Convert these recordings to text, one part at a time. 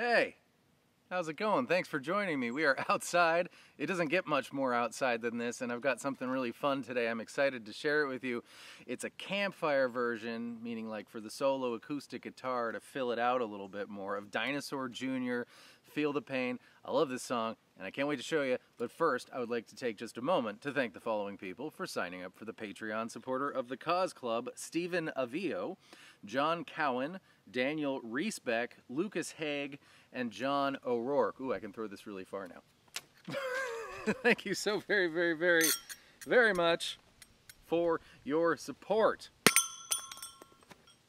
Hey, how's it going? Thanks for joining me. We are outside. It doesn't get much more outside than this, and I've got something really fun today. I'm excited to share it with you. It's a Campfire version, meaning like for the solo acoustic guitar to fill it out a little bit more, of Dinosaur Jr., Feel the Pain. I love this song, and I can't wait to show you. But first, I would like to take just a moment to thank the following people for signing up for the Patreon supporter of the Cause Club: Stephen Avio, John Cowan, Daniel Reesbeck, Lucas Haig, and John O'Rourke. Ooh, I can throw this really far now. Thank you so very much for your support.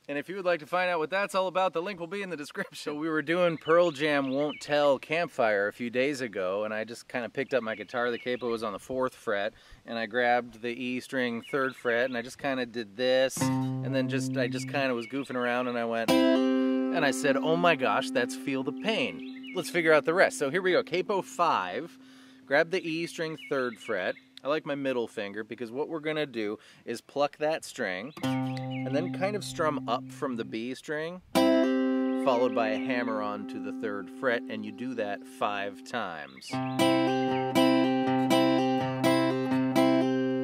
And if you would like to find out what that's all about, the link will be in the description. So we were doing Pearl Jam Won't Tell Campfire a few days ago, and I just kind of picked up my guitar. The capo was on the 4th fret, and I grabbed the E string 3rd fret, and I just kind of did this, and then I just kind of was goofing around, and I went, and I said, oh my gosh, that's Feel the Pain. Let's figure out the rest. So here we go, capo 5, grab the E string 3rd fret. I like my middle finger because what we're gonna do is pluck that string and then kind of strum up from the B string, followed by a hammer on to the 3rd fret, and you do that 5 times.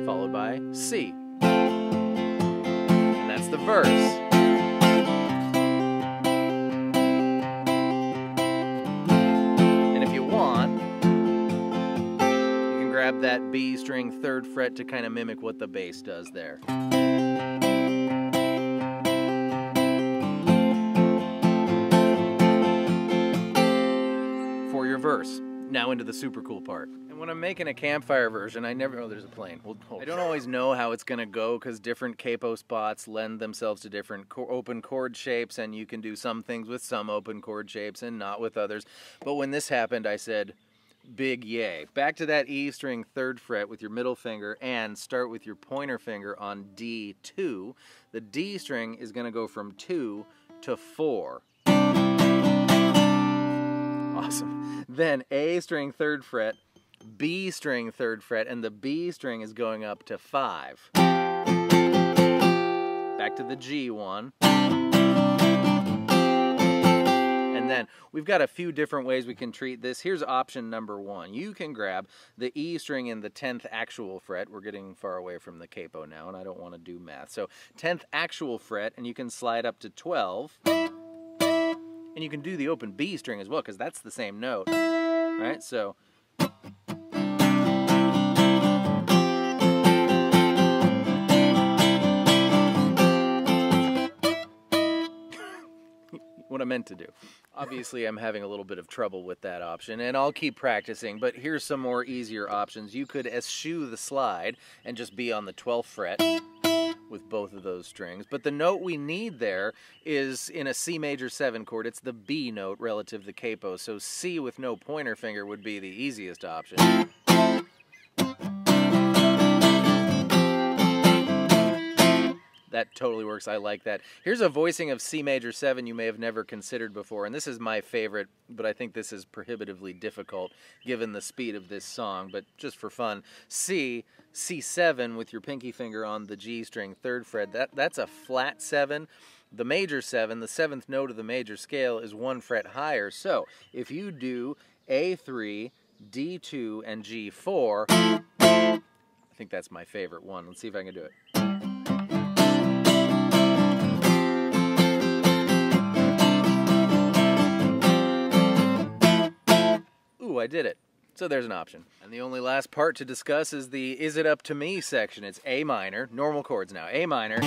Followed by C. And that's the verse. And if you want, grab that B string 3rd fret to kind of mimic what the bass does there. For your verse. Now into the super cool part. And when I'm making a Campfire version, I never... Oh, there's a plane. I don't always know how it's going to go because different capo spots lend themselves to different open chord shapes, and you can do some things with some open chord shapes and not with others. But when this happened, I said, big yay. Back to that E string 3rd fret with your middle finger and start with your pointer finger on D2. The D string is going to go from 2 to 4. Awesome. Then A string 3rd fret, B string 3rd fret, and the B string is going up to 5. Back to the G one. And then we've got a few different ways we can treat this. Here's option number 1. You can grab the E string in the 10th actual fret. We're getting far away from the capo now, and I don't want to do math. So 10th actual fret, and you can slide up to 12. And you can do the open B string as well, because that's the same note. All right, so... what I meant to do. Obviously, I'm having a little bit of trouble with that option, and I'll keep practicing, but here's some more easier options. You could eschew the slide and just be on the 12th fret with both of those strings, but the note we need there is in a C major 7 chord. It's the B note relative to the capo, so C with no pointer finger would be the easiest option. That totally works. I like that. Here's a voicing of C major 7 you may have never considered before, and this is my favorite, but I think this is prohibitively difficult given the speed of this song, but just for fun. C, C7 with your pinky finger on the G string 3rd fret. That's a flat 7. The major 7, the 7th note of the major scale, is 1 fret higher. So if you do A3, D2, and G4, I think that's my favorite one. Let's see if I can do it. Ooh, I did it. So there's an option. And the only last part to discuss is the Is It Up to Me section. It's A minor, normal chords now. A minor, D,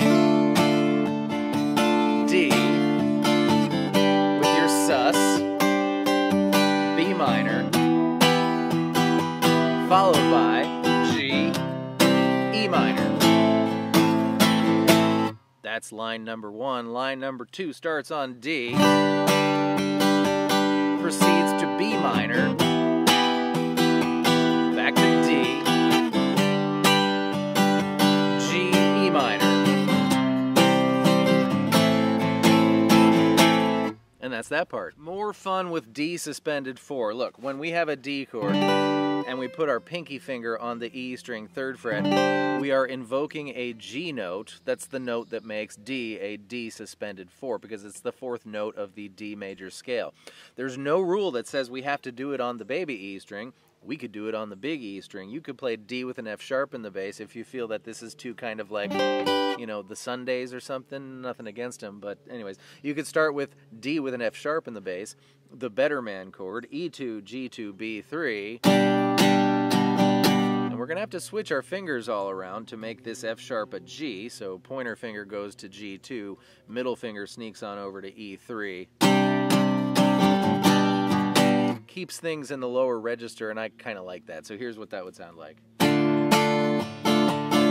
with your sus, B minor, followed by G, E minor. That's line number 1. Line number 2 starts on D, proceeds to B minor, back to D, G, E minor. And that's that part. More more fun with D suspended 4. Look, when we have a D chord and we put our pinky finger on the E string 3rd fret, we are invoking a G note. That's the note that makes D a D suspended 4 because it's the 4th note of the D major scale. There's no rule that says we have to do it on the baby E string. We could do it on the big E string. You could play D with an F sharp in the bass if you feel that this is too kind of like, you know, the Sundays or something. Nothing against them, but anyways. You could start with D with an F sharp in the bass, the better man chord, E2, G2, B3. And we're going to have to switch our fingers all around to make this F sharp a G. So pointer finger goes to G2, middle finger sneaks on over to E3. Keeps things in the lower register, and I kind of like that. So here's what that would sound like.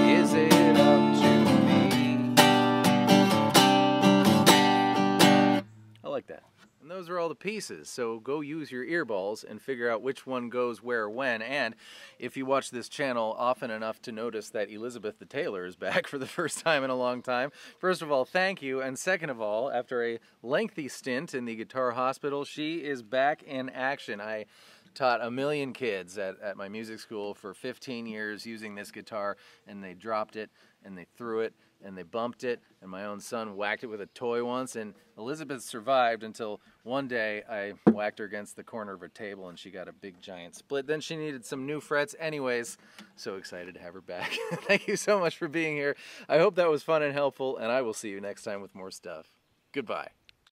Is it up to me? I like that. And those are all the pieces, so go use your earballs and figure out which one goes where when. And if you watch this channel often enough to notice that Elizabeth the Tailor is back for the first time in a long time, first of all, thank you. And second of all, after a lengthy stint in the guitar hospital, she is back in action. I taught 1 million kids at my music school for 15 years using this guitar, and they dropped it, and they threw it, and they bumped it, and my own son whacked it with a toy once, and Elizabeth survived until one day I whacked her against the corner of a table and she got a big giant split. Then she needed some new frets. Anyways, so excited to have her back. Thank you so much for being here. I hope that was fun and helpful, and I will see you next time with more stuff. Goodbye.